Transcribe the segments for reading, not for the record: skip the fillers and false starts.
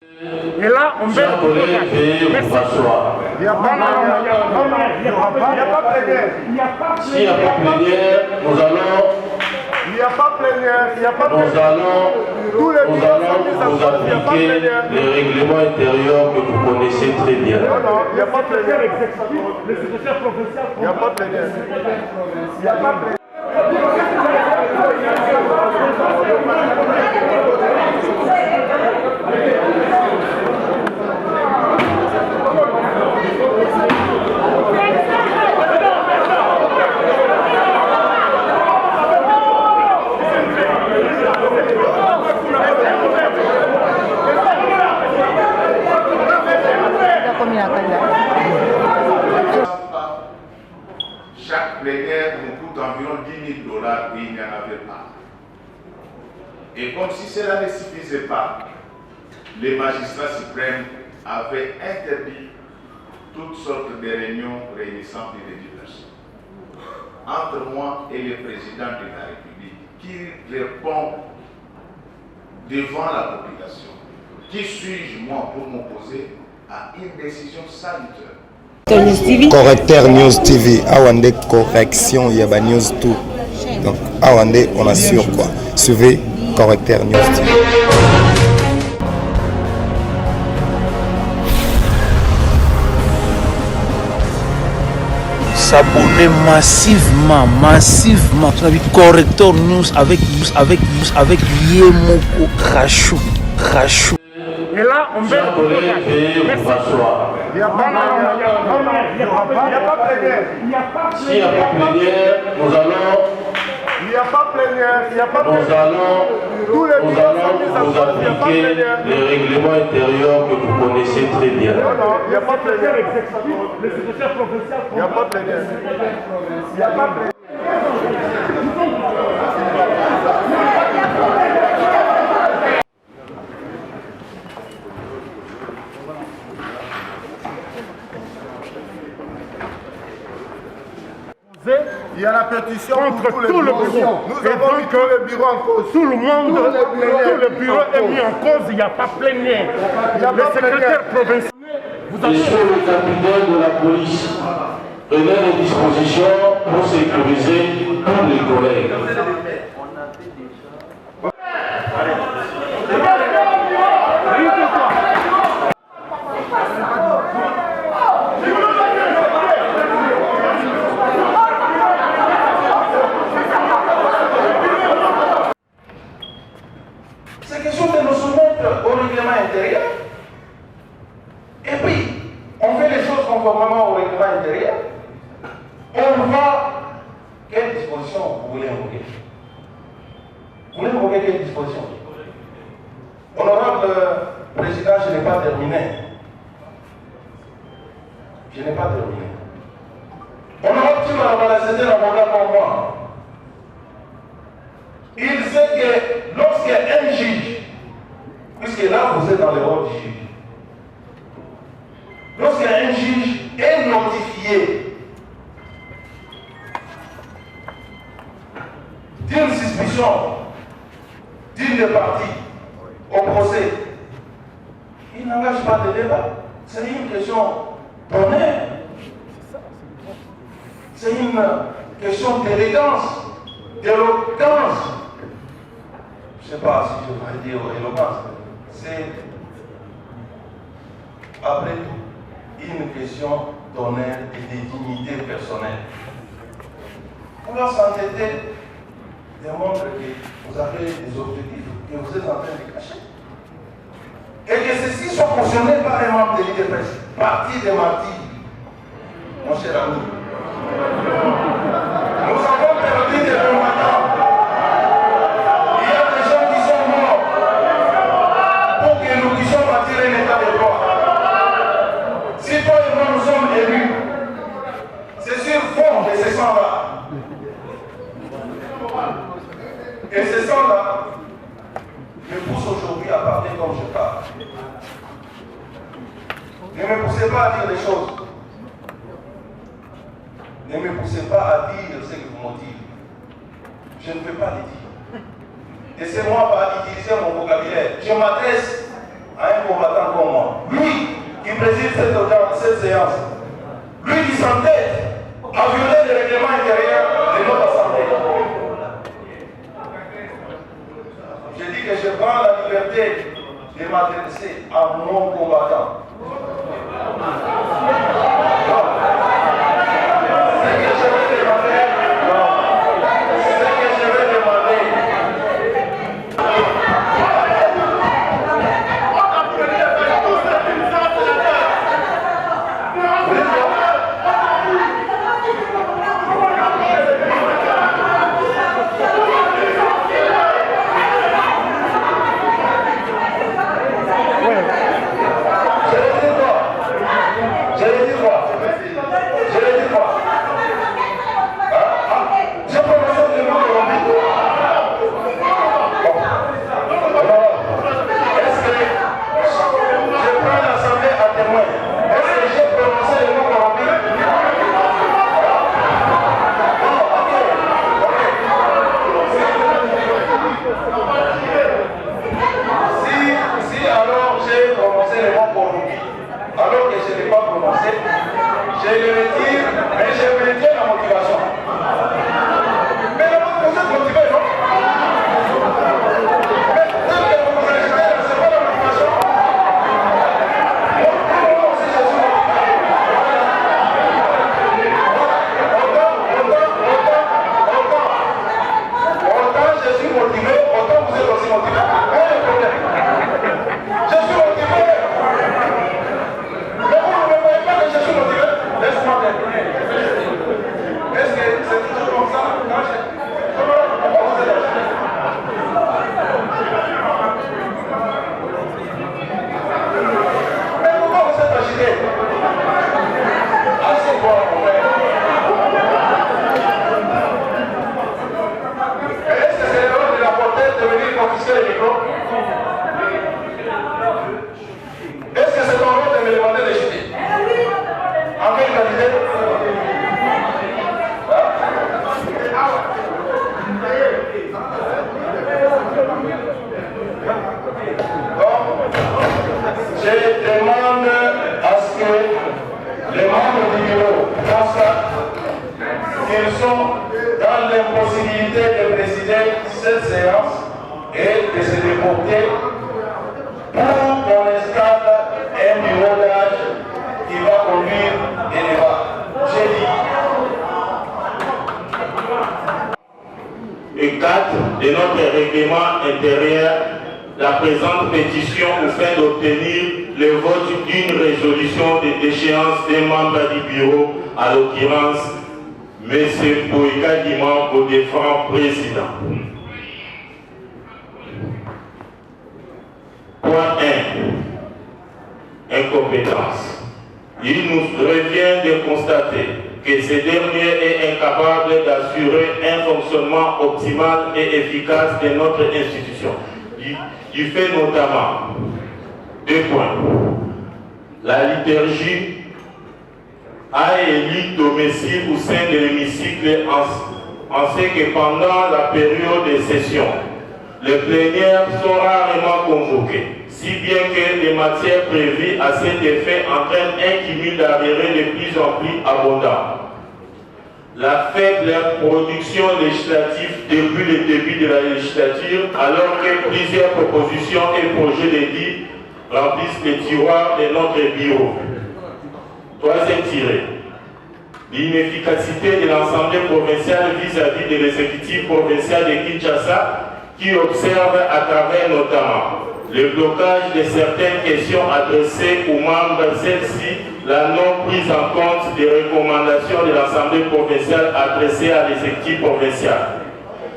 Et là, on baisse tout le temps. Il n'y a pas plénière. S'il n'y a pas plénière, nous allons vous appliquer les règlements intérieurs que vous connaissez très bien. Non, il n'y a pas plénière. Le secrétaire provincial. Il n'y a pas plénière. Il n'y a pas plénière. Chaque plénière nous coûte environ $10 000 et il n'y en avait pas. Et comme si cela ne suffisait pas, les magistrats suprêmes avaient interdit toutes sortes de réunions réunissant plus de 10 personnes. Entre moi et le président de la République, qui répond devant la population, qui suis-je moi pour m'opposer à une décision salutaire? Correcteur News TV, Awande correction, Yaba News tout. Donc, Awande, on assure quoi. Suivez Correcteur News TV. S'abonner massivement. Correcteur News avec Yemoko Rachou. Et là, on baisse tout le temps. Il n'y a pas plénière. S'il n'y a pas plénière, nous allons vous appliquer les règlements intérieurs que vous connaissez très bien. Non, il n'y a pas plénière. Le secrétaire provincial. Il n'y a pas plénière. Il n'y a pas plénière. Il y a la pétition contre pour tout le bureaux. bureau. Nous Et avons mis donc, tout le bureau en cause. tout le monde, Tout le tout le bureau est mis en cause, il n'y a pas plénière. Il y a Le pas secrétaire plénière. provincial, vous avez... Monsieur le capitaine de la police, prenez les dispositions pour sécuriser tous les collègues. C'est question de nous soumettre au règlement intérieur. Et puis, on fait les choses conformément au règlement intérieur. On va. Quelle disposition vous voulez invoquer? Vous voulez invoquer quelle disposition? Honorable Président, je n'ai pas terminé. Honorable Timara, c'était l'avocat pour moi. Il sait que lorsqu'un juge, puisque là vous êtes dans le rôle du juge, lorsqu'un juge est notifié d'une suspicion d'une des parties au procès, il n'engage pas de débat. C'est une question d'honneur. C'est une question d'élégance, d'éloquence. Je ne sais pas si je vais dire éloquence. C'est, après tout, une question d'honneur et de dignité personnelle. Vouloir s'entêter démontre que vous avez des objectifs que vous êtes en train de cacher. Et que ceux-ci sont cautionnés par les membres de l'IDPS, parti des martyrs, mon cher ami. Nous avons perdu des combattants. Il y a des gens qui sont morts pour que nous puissions bâtir un état de droit. Si toi et moi nous sommes élus, c'est sur fond de ces sangs-là. Et ces sangs-là me poussent aujourd'hui à parler comme je parle. Ne me poussez pas à dire les choses. Ne me poussez pas à dire ce que vous me dites. Je ne peux pas les dire. Laissez-moi pas utiliser mon vocabulaire. Je m'adresse à un combattant comme moi, lui qui préside cette séance, lui qui s'entête à violer les règlements intérieurs de notre assemblée. Je dis que je prends la liberté de m'adresser à mon combattant. Et 4 de notre règlement intérieur, la présente pétition au fin d'obtenir le vote d'une résolution de déchéance des membres du bureau, à l'occurrence M. Boïka Diman, au défunt président. Point 1. Incompétence. Il nous revient de constater que ce dernier est incapable d'assurer un fonctionnement optimal et efficace de notre institution, du fait notamment 2 points. La liturgie a élu domicile au sein de l'hémicycle en ce que pendant la période de session, les plénières sont rarement convoquées, si bien que les matières prévues à cet effet entraînent un cumul d'arriérés de plus en plus abondant. La faible production législative depuis le début de la législature, alors que plusieurs propositions et projets de dit remplissent les tiroirs de notre bureau. Troisième tiré. L'inefficacité de l'Assemblée provinciale vis-à-vis de l'exécutif provincial de Kinshasa, qui observe à travers notamment le blocage de certaines questions adressées aux membres, celles-ci, la non prise en compte des recommandations de l'Assemblée provinciale adressées à l'exécutif provincial,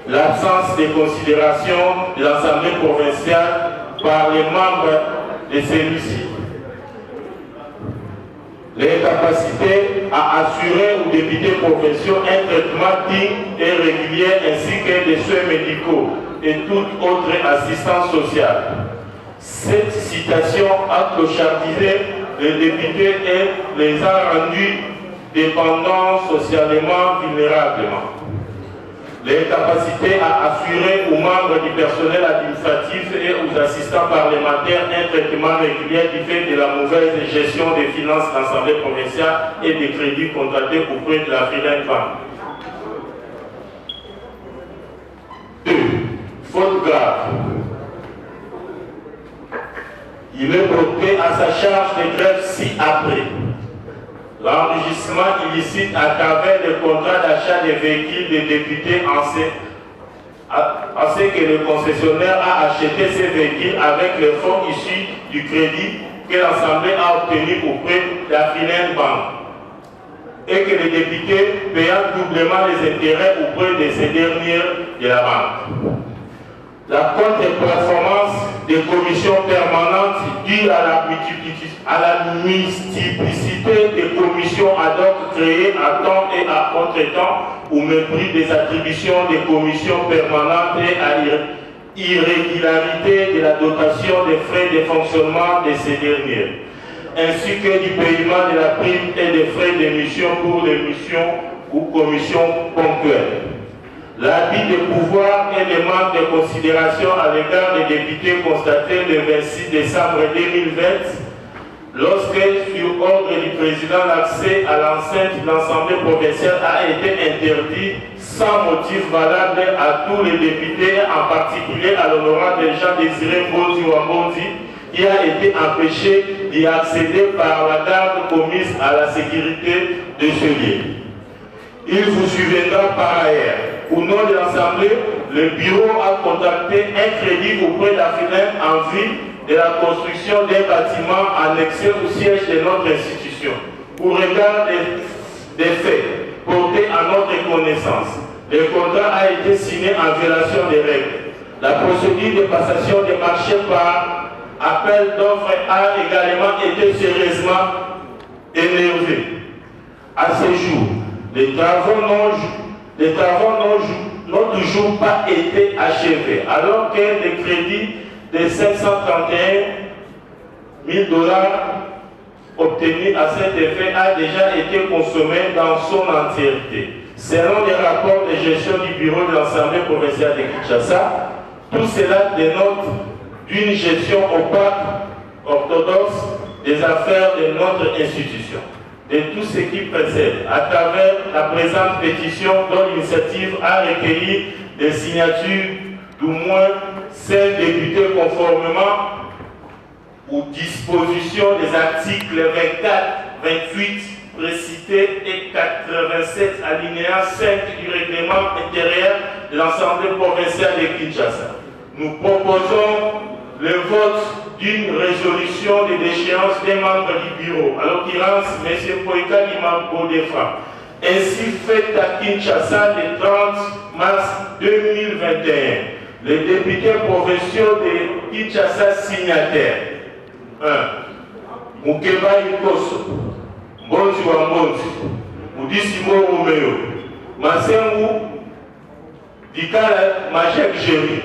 l'absence de considération de l'Assemblée provinciale par les membres de celui-ci, l'incapacité à assurer aux députés provinciaux un traitement digne et régulier ainsi que des soins médicaux et toute autre assistance sociale. Cette citation a clochardisé les députés et les a rendus dépendants socialement vulnérablement. les capacités à assurer aux membres du personnel administratif et aux assistants parlementaires un traitement régulier du fait de la mauvaise gestion des finances de l'Assemblée provinciale et des crédits contractés auprès de la Freeland Bank. 2. Faute grave. Il est porté à sa charge de grève ci-après. L'enregistrement illicite à travers le contrat d'achat des véhicules des députés ainsi que le concessionnaire a acheté ces véhicules avec les fonds issus du crédit que l'Assemblée a obtenu auprès de la Freeland Bank et que les députés payant doublement les intérêts auprès de ces dernières de la banque. La contre-performance des commissions permanentes due à la multiplicité des commissions ad hoc créées à temps et à contre-temps au mépris des attributions des commissions permanentes et à l'irrégularité de la dotation des frais de fonctionnement de ces dernières, ainsi que du paiement de la prime et des frais d'émission pour les missions ou commissions ponctuelles. L'abus de pouvoir et le manque de considération à l'égard des députés constatés le 26 décembre 2020, lorsque, sur ordre du président, l'accès à l'enceinte de l'Assemblée provinciale a été interdit sans motif valable à tous les députés, en particulier à l'honorable Jean-Désiré Mbonzi Wambonzi, qui a été empêché d'y accéder par la garde commise à la sécurité de ce lieu. Il vous souviendra par ailleurs, au nom de l'Assemblée, le bureau a contacté un crédit auprès de la Freeland en vue de la construction d'un bâtiment annexé au siège de notre institution. Au regard des faits portés à notre connaissance, le contrat a été signé en violation des règles. La procédure de passation des marchés par appel d'offres a également été sérieusement énervée. À ce jour, les travaux n'ont toujours pas été achevés, alors que le crédit de 531 000 $ obtenu à cet effet a déjà été consommé dans son entièreté. Selon les rapports de gestion du bureau de l'Assemblée provinciale de Kinshasa, tout cela dénote d'une gestion opaque, orthodoxe des affaires de notre institution. De tout ce qui précède, à travers la présente pétition dont l'initiative a recueilli des signatures d'au moins 5 députés conformément aux dispositions des articles 24, 28 précités et 87 alinéa 5 du règlement intérieur de l'Assemblée provinciale de Kinshasa. Nous proposons le vote d'une résolution de déchéance des membres du bureau, à l'occurrence M. Poika Limabodefa, ainsi faite à Kinshasa le 30 mars 2021. Les députés provinciaux de Kinshasa signataires 1. Mukeba Ikoso, Mbonzi Wambonzi, Moudissimo Romeo, Masengu Dikala Majek Jéry,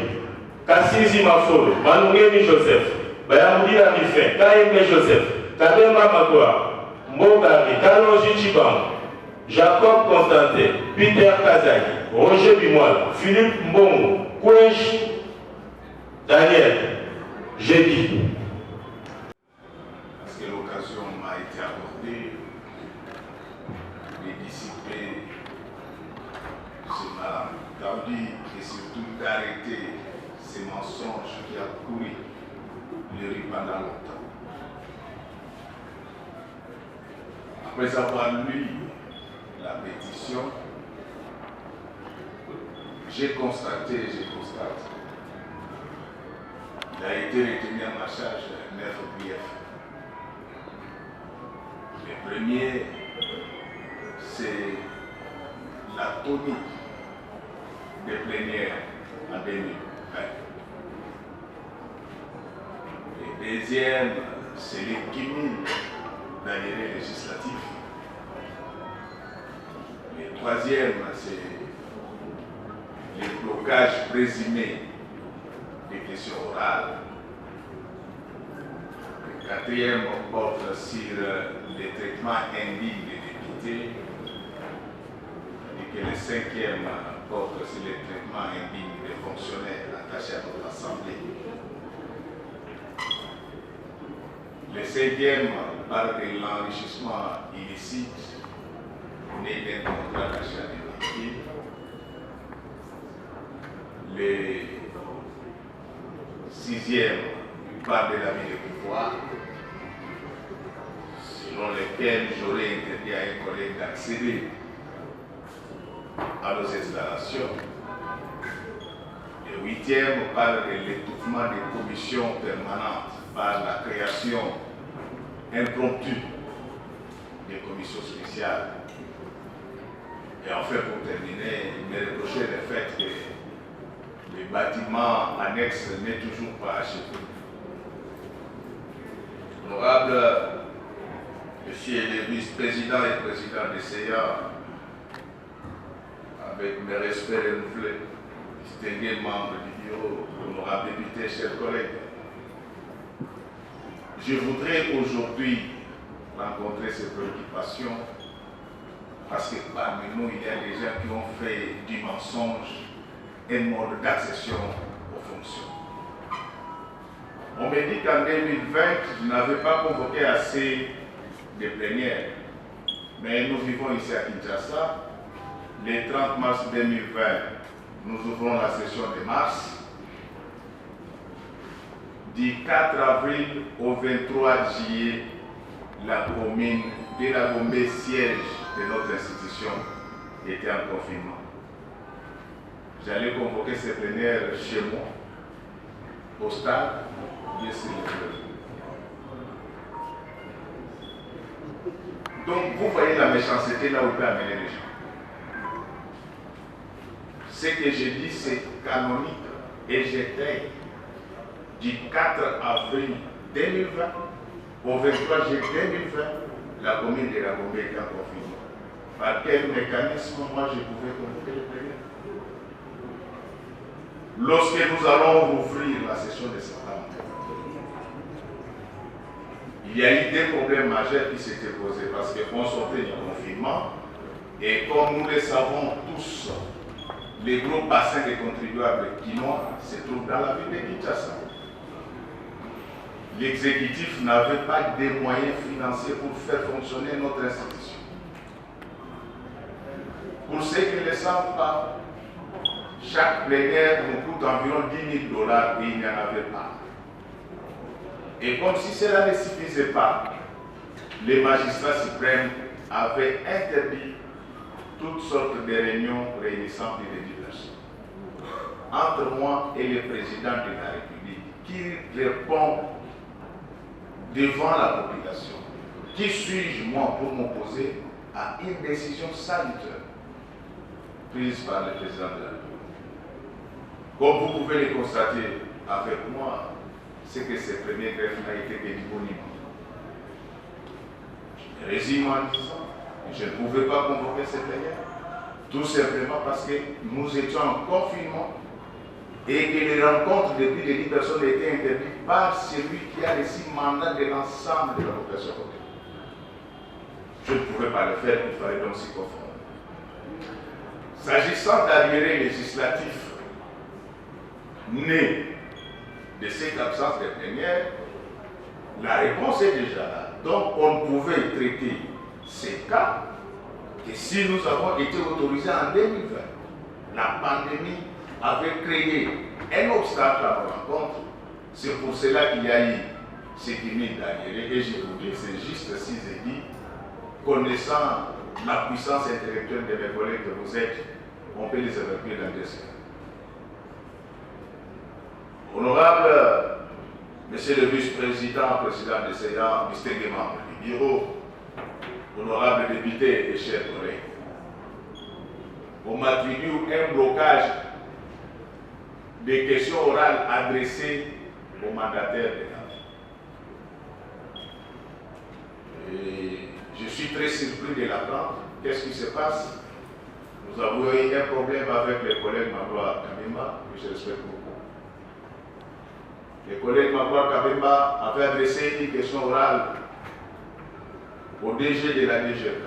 Kassizi Mafolo, Manungeni Joseph, Bayamudila Rifin, Kaembe Joseph, Kademba Magua, Mbogari, Kalonji Chibam, Jacob Constantin, Peter Kazaki, Roger Bimoil, Philippe Mbongo, Kouench, Daniel, Jeudi. Parce que l'occasion m'a été accordée de dissiper ce malentendu et surtout d'arrêter ces mensonges qui a couru le riz pendant longtemps. Après avoir lu la pétition, j'ai constaté et je constate qu'il a été retenu à ma charge 9 griefs. Le premier, c'est la tonique des plénières en 2020. Le deuxième, c'est les cumuls d'annuaires législatifs. Le troisième, c'est les blocages présumés des questions orales. Le quatrième porte sur les traitements indignes des députés. Et que le cinquième porte sur les traitements indignes des fonctionnaires attachés à notre Assemblée. Le 5e parle de l'enrichissement illicite né d'un contrat d'achat de véhicules. Le 6e parle de l'abus de pouvoir, selon lequel j'aurais interdit à un collègue d'accéder à nos installations. Le 8e parle de l'étouffement des commissions permanentes par la création impromptue des commissions spéciales. Et enfin, pour terminer, il me reprochait le fait que le bâtiment annexe n'est toujours pas achevé. Honorable Monsieur le vice-président et président de CEA, avec mes respects renouvelés, distingués membres du bureau, honorables députés, chers collègues, je voudrais aujourd'hui rencontrer ces préoccupations parce que parmi nous, il y a des gens qui ont fait du mensonge un mode d'accession aux fonctions. On me dit qu'en 2020, je n'avais pas convoqué assez de plénières, mais nous vivons ici à Kinshasa. Le 30 mars 2020, nous ouvrons la session de mars. Du 4 avril au 23 juillet, la commune de la Gombe, siège de notre institution, était en confinement. J'allais convoquer ces plénières chez moi, au stade, bien sûr. Donc vous voyez la méchanceté là où peut amener les gens. Ce que je dis, c'est canonique et j'étais du 4 avril 2020 au 23 juillet 2020, la commune de la Gombe était en confinement. Par quel mécanisme moi je pouvais convoquer les plénières? Lorsque nous allons rouvrir la session de septembre, il y a eu des problèmes majeurs qui s'étaient posés parce qu'on sortait du confinement et comme nous le savons tous, les gros bassins des contribuables quinois se trouvent dans la ville de Kinshasa. L'exécutif n'avait pas de moyens financiers pour faire fonctionner notre institution. Pour ceux qui ne le savent pas, chaque plénière nous coûte environ $10 000 et il n'y en avait pas. Et comme si cela ne suffisait pas, les magistrats suprêmes avaient interdit toutes sortes de réunions réunissant plus de 10 personnes. Entre moi et le président de la République, qui répond devant la population, qui suis-je moi pour m'opposer à une décision salutaire prise par le président de la République? Comme vous pouvez le constater avec moi, c'est que ce premier greffe n'a été que disponible. Je résume en disant que je ne pouvais pas convoquer cette plénière, tout simplement parce que nous étions en confinement et que les rencontres de plus de 10 personnes étaient interdites par celui qui a reçu mandat de l'ensemble de la population. Je ne pouvais pas le faire, il fallait donc s'y conformer. S'agissant d'arriérés législatifs nés de cette absence de plénière, la réponse est déjà là. Donc on ne pouvait traiter ces cas que si nous avons été autorisés en 2020. La pandémie avait créé un obstacle à nos rencontres. C'est pour cela qu'il y a eu ce cumul d'arriérés. Et je vous dis, c'est juste si j'ai dit, connaissant la puissance intellectuelle de mes collègues que vous êtes, on peut les évacuer dans 2 semaines. Honorable Monsieur le vice-président, président de CEA, distingué membre du bureau, honorable député et chers collègues, on m'attribue un blocage des questions orales adressées aux mandataires de la vie. Et je suis très surpris de l'apprendre. Qu'est-ce qui se passe? Nous avons eu un problème avec les collègues Magloire Kabemba, que je respecte beaucoup. Les collègues Magloire Kabemba avaient adressé une question orale au DG de la DGK.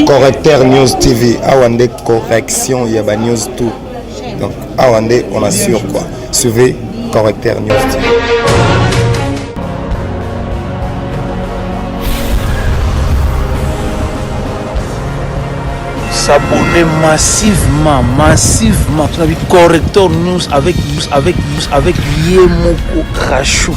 Correcteur News TV, Awande correction, il y a ba news tout. Donc Awande, on assure quoi. Suivez Correcteur News TV. S'abonner massivement. Tu as vu Correcteur News avec Yemoko Rachou.